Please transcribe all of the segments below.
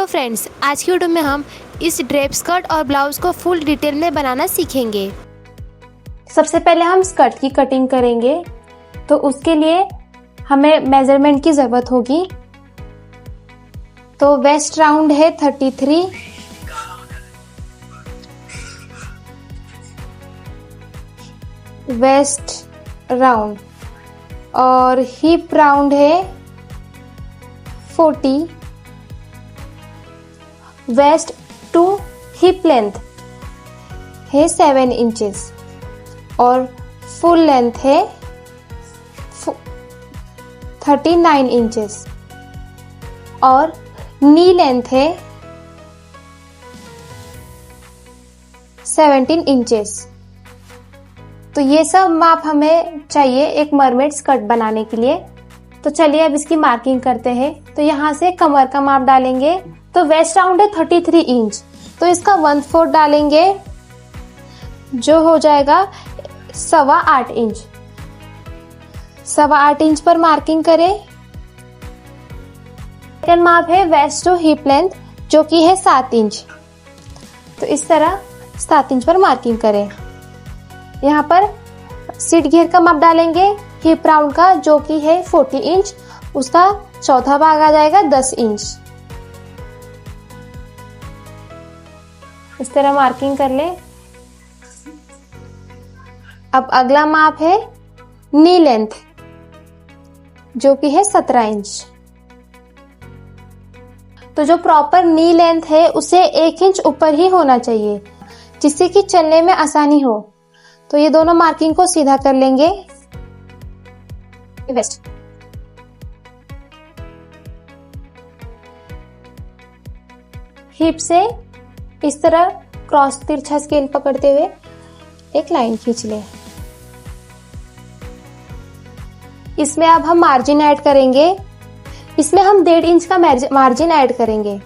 Friends, आज की video में हम इस ड्रेप स्कर्ट और ब्लाउज को फुल डिटेल में बनाना सीखेंगे। सबसे पहले हम स्कर्ट की कटिंग करेंगे, तो उसके लिए हमें मेजरमेंट की जरूरत होगी। तो वेस्ट राउंड है 33, वेस्ट राउंड, और हिप राउंड है 40, वेस्ट टू हिप लेंथ है 7 इंचेस और फुल लेंथ है 39 इंचेस और नी लेंथ है 17 इंचेस। तो ये सब माप हमें चाहिए एक मरमेड स्कर्ट बनाने के लिए। तो चलिए अब इसकी मार्किंग करते हैं। तो यहाँ से कमर का माप डालेंगे। तो वेस्ट राउंड है 33 इंच, तो इसका 1/4 डालेंगे जो हो जाएगा 8.25 इंच। 8.25 इंच पर मार्किंग करें। सेकंड माप है वेस्ट टू हिप लेंथ जो कि है 7 इंच। तो इस तरह 7 इंच पर मार्किंग करें। यहाँ पर सीट घेर का माप डालेंगे हिप राउंड का जो कि है 40 इंच, उसका चौथा भाग आ जाएगा 10 इंच। इस तरह मार्किंग कर ले। अब अगला माप है नी लेंथ जो कि है 17 इंच। तो जो प्रॉपर नी लेंथ है उसे 1 इंच ऊपर ही होना चाहिए जिससे कि चलने में आसानी हो। तो ये दोनों मार्किंग को सीधा कर लेंगे। वेस्ट हिप से इस तरह क्रॉस तिरछा स्केल पकड़ते हुए एक लाइन खींच ले। इसमें अब हम मार्जिन ऐड करेंगे। इसमें हम 1.5 इंच का मार्जिन ऐड करेंगे।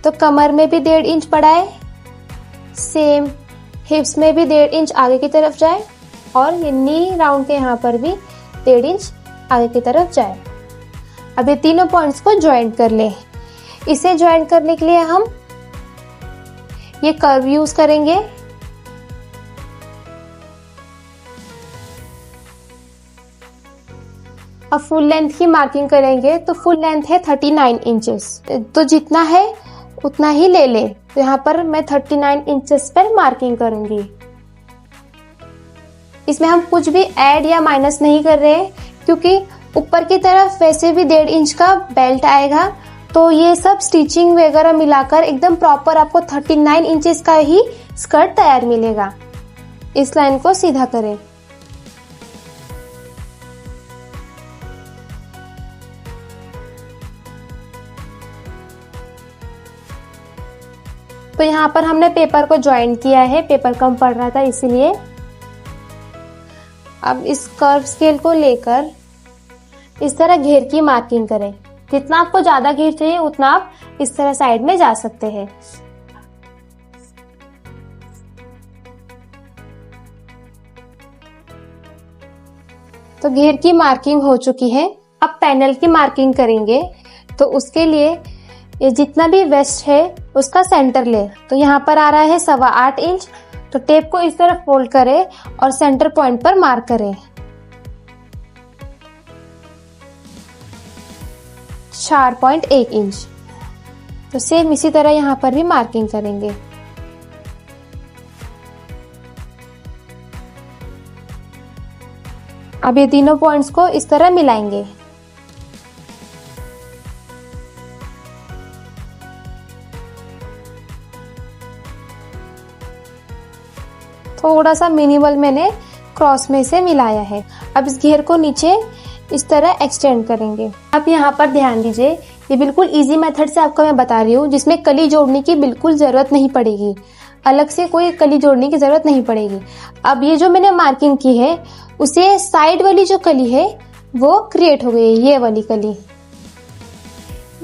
तो कमर में भी 1.5 इंच बढ़ाए, सेम हिप्स में भी 1.5 इंच आगे की तरफ जाए और ये नी राउंड के यहाँ पर भी 1.5 इंच आगे की तरफ जाए। अब ये तीनों पॉइंट्स को ज्वाइंट कर ले। इसे ज्वाइंट करने के लिए हम ये कर्व यूज करेंगे। अब फुल लेंथ की मार्किंग करेंगे। तो फुल लेंथ है 39 इंचेस, तो जितना है उतना ही ले ले। तो यहाँ पर मैं 39 इंचेस पर मार्किंग करूंगी। इसमें हम कुछ भी ऐड या माइनस नहीं कर रहे हैं क्योंकि ऊपर की तरफ वैसे भी 1.5 इंच का बेल्ट आएगा। तो ये सब स्टिचिंग वगैरह मिलाकर एकदम प्रॉपर आपको 39 इंचेस का ही स्कर्ट तैयार मिलेगा। इस लाइन को सीधा करें। तो यहाँ पर हमने पेपर को ज्वाइंट किया है, पेपर कम पड़ रहा था इसीलिए। अब इस कर्व स्केल को लेकर इस तरह घेर की मार्किंग करें। जितना आपको ज्यादा घेर चाहिए उतना आप इस तरह साइड में जा सकते हैं। तो घेर की मार्किंग हो चुकी है। अब पैनल की मार्किंग करेंगे। तो उसके लिए ये जितना भी वेस्ट है उसका सेंटर ले। तो यहाँ पर आ रहा है 8.25 इंच। तो टेप को इस तरह फोल्ड करें और सेंटर पॉइंट पर मार्क करें। 4.1 इंच। तो सेम इसी तरह यहाँ पर भी मार्किंग करेंगे। अब ये तीनों पॉइंट्स को इस तरह मिलाएंगे। थोड़ा सा मिनिमल मैंने क्रॉस में से मिलाया है। अब इस घेर को नीचे इस तरह एक्सटेंड करेंगे। अब यहाँ पर ध्यान दीजिए, ये बिल्कुल इजी मेथड से आपको मैं बता रही हूँ जिसमें कली जोड़ने की बिल्कुल जरूरत नहीं पड़ेगी। अलग से कोई कली जोड़ने की जरूरत नहीं पड़ेगी। अब ये जो मैंने मार्किंग की है उसे साइड वाली जो कली है वो क्रिएट हो गई है। ये वाली कली,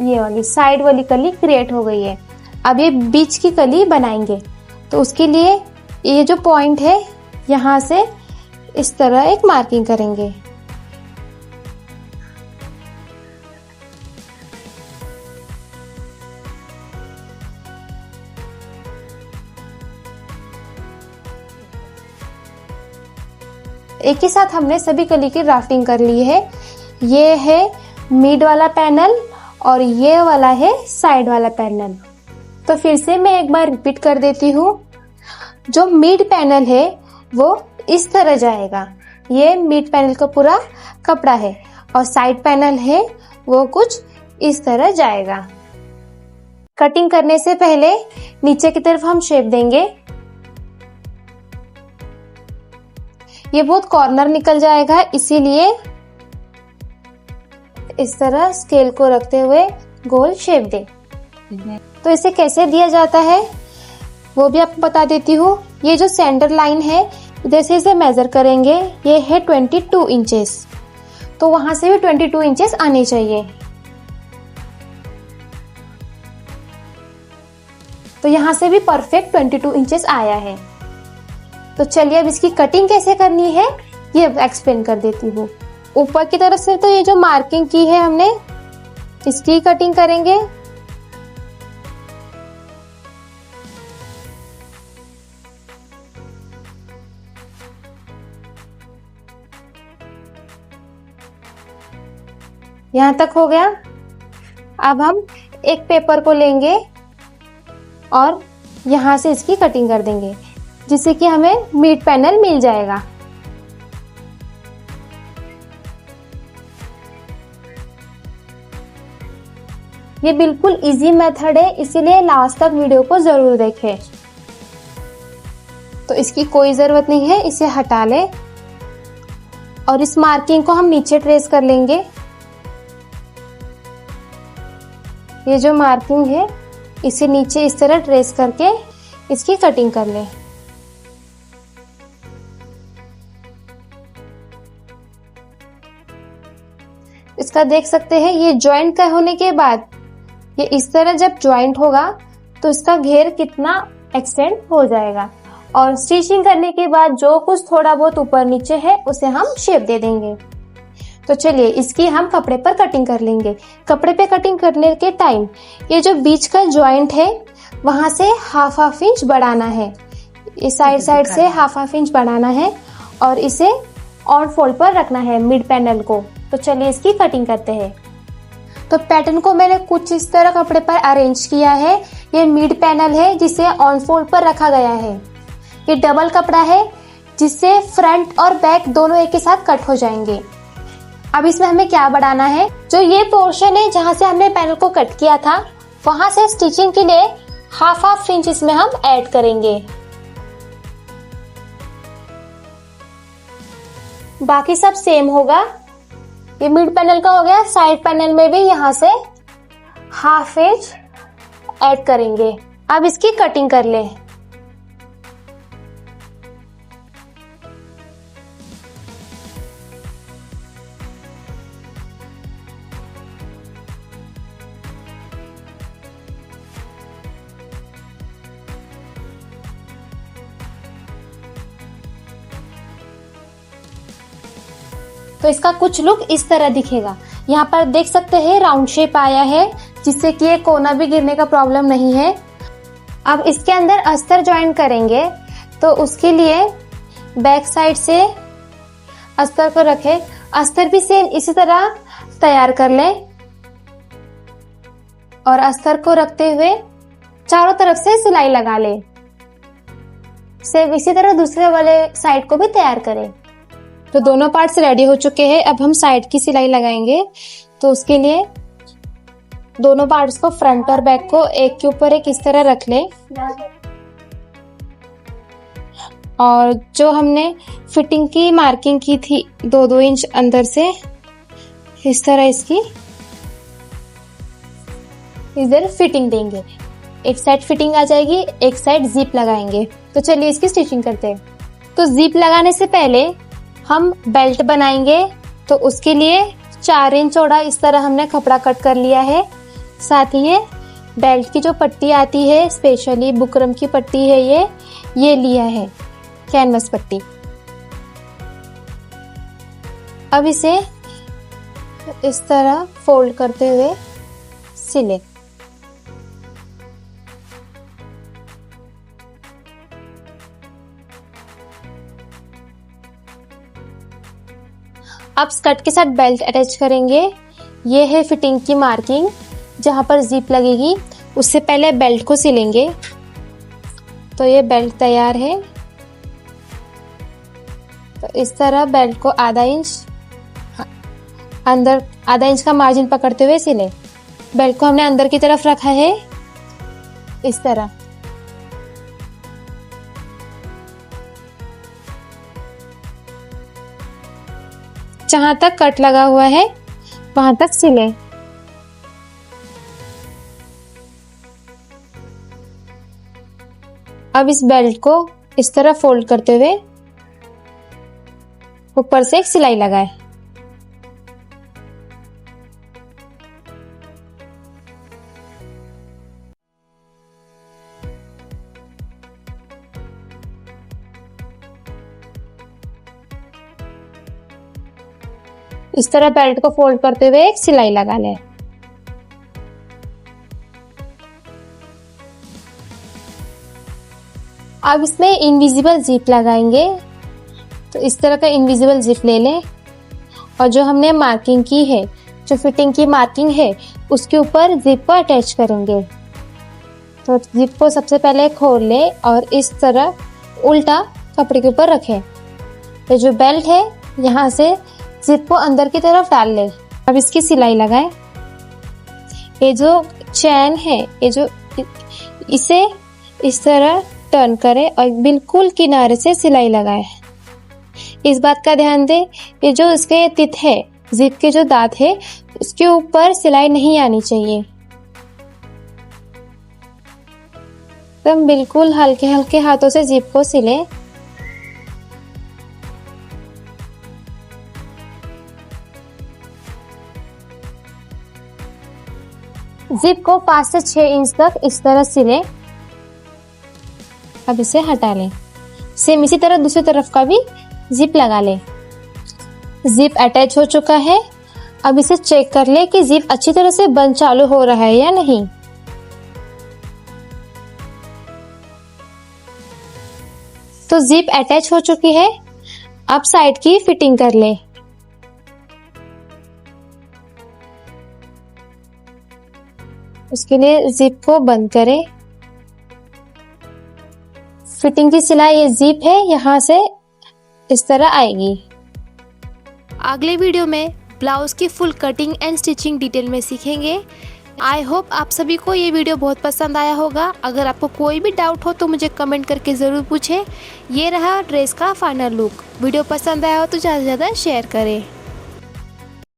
ये वाली साइड वाली कली क्रिएट हो गई है। अब ये बीच की कली बनाएंगे। तो उसके लिए ये जो पॉइंट है यहाँ से इस तरह एक मार्किंग करेंगे। एक ही साथ हमने सभी कली की ड्राफ्टिंग कर ली है। ये है मिड वाला पैनल और ये वाला है साइड वाला पैनल। तो फिर से मैं एक बार रिपीट कर देती हूँ। जो मिड पैनल है वो इस तरह जाएगा, ये मिड पैनल का पूरा कपड़ा है, और साइड पैनल है वो कुछ इस तरह जाएगा। कटिंग करने से पहले नीचे की तरफ हम शेप देंगे। ये बहुत कॉर्नर निकल जाएगा, इसीलिए इस तरह स्केल को रखते हुए गोल शेप दें। तो इसे कैसे दिया जाता है वो भी आपको बता देती हूँ। ये जो सेंटर लाइन है इधर से इसे मेजर करेंगे, ये है 22 इंचेस, तो वहां से भी 22 इंचेस आने चाहिए। तो यहाँ से भी परफेक्ट 22 इंचेस आया है। तो चलिए अब इसकी कटिंग कैसे करनी है ये एक्सप्लेन कर देती हूँ। ऊपर की तरफ से तो ये जो मार्किंग की है हमने, इसकी कटिंग करेंगे। यहाँ तक हो गया। अब हम एक पेपर को लेंगे और यहाँ से इसकी कटिंग कर देंगे, जिससे कि हमें मिड पैनल मिल जाएगा। ये बिल्कुल इजी मेथड है, इसीलिए लास्ट तक वीडियो को जरूर देखें। तो इसकी कोई जरूरत नहीं है, इसे हटा लें और इस मार्किंग को हम नीचे ट्रेस कर लेंगे। ये जो मार्किंग है इसे नीचे इस तरह ट्रेस करके इसकी कटिंग कर लें। इसका देख सकते हैं ये जॉइंट का होने के बाद ये इस तरह जब जॉइंट होगा तो इसका घेर कितना एक्सटेंड हो जाएगा, और स्टिचिंग करने के बाद जो कुछ थोड़ा बहुत ऊपर नीचे है उसे हम शेप दे देंगे। तो चलिए इसकी हम कपड़े पर कटिंग कर लेंगे। कपड़े पे कटिंग करने के टाइम ये जो बीच का जॉइंट है वहां से हाफ इंच बढ़ाना है, इस साइड से हाफ इंच बढ़ाना है और इसे ऑन फोल्ड पर रखना है मिड पैनल को। तो चलिए इसकी कटिंग करते हैं। तो पैटर्न को मैंने कुछ इस तरह कपड़े पर अरेंज किया है। ये मिड पैनल है जिसे ऑन फोल्ड पर रखा गया है। ये डबल कपड़ा है जिससे फ्रंट और बैक दोनों एक के साथ कट हो जाएंगे। अब इसमें हमें क्या बढ़ाना है, जो ये पोर्शन है जहां से हमने पैनल को कट किया था वहां से स्टिचिंग के लिए हाफ इंच इसमें हम ऐड करेंगे। बाकी सब सेम होगा। ये मिड पैनल का हो गया, साइड पैनल में भी यहां से हाफ इंच ऐड करेंगे। अब इसकी कटिंग कर ले। तो इसका कुछ लुक इस तरह दिखेगा। यहाँ पर देख सकते हैं राउंड शेप आया है, जिससे कि ये कोना भी गिरने का प्रॉब्लम नहीं है। अब इसके अंदर अस्तर ज्वाइन करेंगे, तो उसके लिए बैक साइड से अस्तर को रखें। अस्तर भी सेम इसी तरह तैयार कर लें और अस्तर को रखते हुए चारों तरफ से सिलाई लगा लें। सेम इसी तरह दूसरे वाले साइड को भी तैयार करें। तो दोनों पार्ट्स रेडी हो चुके हैं। अब हम साइड की सिलाई लगाएंगे। तो उसके लिए दोनों पार्ट्स को, फ्रंट और बैक को एक के ऊपर एक इस तरह रख लें और जो हमने फिटिंग की मार्किंग की थी 2-2 इंच अंदर से, इस तरह इसकी इधर फिटिंग देंगे। एक साइड फिटिंग आ जाएगी, एक साइड जिप लगाएंगे। तो चलिए इसकी स्टिचिंग करते हैं। तो जिप लगाने से पहले हम बेल्ट बनाएंगे। तो उसके लिए 4 इंच चौड़ा इस तरह हमने कपड़ा कट कर लिया है। साथ ही बेल्ट की जो पट्टी आती है, स्पेशली बुकरम की पट्टी है, ये लिया है, कैनवस पट्टी। अब इसे इस तरह फोल्ड करते हुए सिले। अब स्कर्ट के साथ बेल्ट अटैच करेंगे। ये है फिटिंग की मार्किंग जहाँ पर जिप लगेगी। उससे पहले बेल्ट को सिलेंगे। तो ये बेल्ट तैयार है। तो इस तरह बेल्ट को आधा इंच अंदर, आधा इंच का मार्जिन पकड़ते हुए सिले। बेल्ट को हमने अंदर की तरफ रखा है इस तरह। जहां तक कट लगा हुआ है वहां तक सिले। अब इस बेल्ट को इस तरह फोल्ड करते हुए ऊपर से एक सिलाई लगाए। इस तरह बेल्ट को फोल्ड करते हुए एक सिलाई लगा लें। अब इसमें इनविजिबल जिप लगाएंगे। तो इस तरह का इनविजिबल जिप ले लें और जो हमने मार्किंग की है, जो फिटिंग की मार्किंग है, उसके ऊपर जिप को अटैच करेंगे। तो जिप को सबसे पहले खोल लें और इस तरह उल्टा कपड़े के ऊपर रखें। ये जो बेल्ट है यहाँ से जिप को अंदर की तरफ डाल लें। अब इसकी सिलाई लगाएं। ये जो चैन है, ये जो इसे इस तरह टर्न करें और बिल्कुल किनारे से सिलाई लगाएं। इस बात का ध्यान दें, ये जो इसके तित है, जिप के जो दांत है, उसके ऊपर सिलाई नहीं आनी चाहिए। तो बिल्कुल हल्के हल्के हाथों से जिप को सिलें। जिप को 5 से 6 इंच तक इस तरह सिलें। अब इसे हटा लें। सेम इसी तरह दूसरी तरफ का भी जिप लगा लें। जिप अटैच हो चुका है। अब इसे चेक कर लें कि जिप अच्छी तरह से बंद चालू हो रहा है या नहीं। तो जिप अटैच हो चुकी है। अब साइड की फिटिंग कर लें। उसके लिए जिप को बंद करें। फिटिंग की सिलाई ये जिप है, यहाँ से इस तरह आएगी। अगले वीडियो में ब्लाउज की full cutting and stitching detail में सीखेंगे। आई होप आप सभी को ये वीडियो बहुत पसंद आया होगा। अगर आपको कोई भी डाउट हो तो मुझे कमेंट करके ज़रूर पूछें। ये रहा ड्रेस का फाइनल लुक। वीडियो पसंद आया हो तो ज़्यादा से ज़्यादा शेयर करें।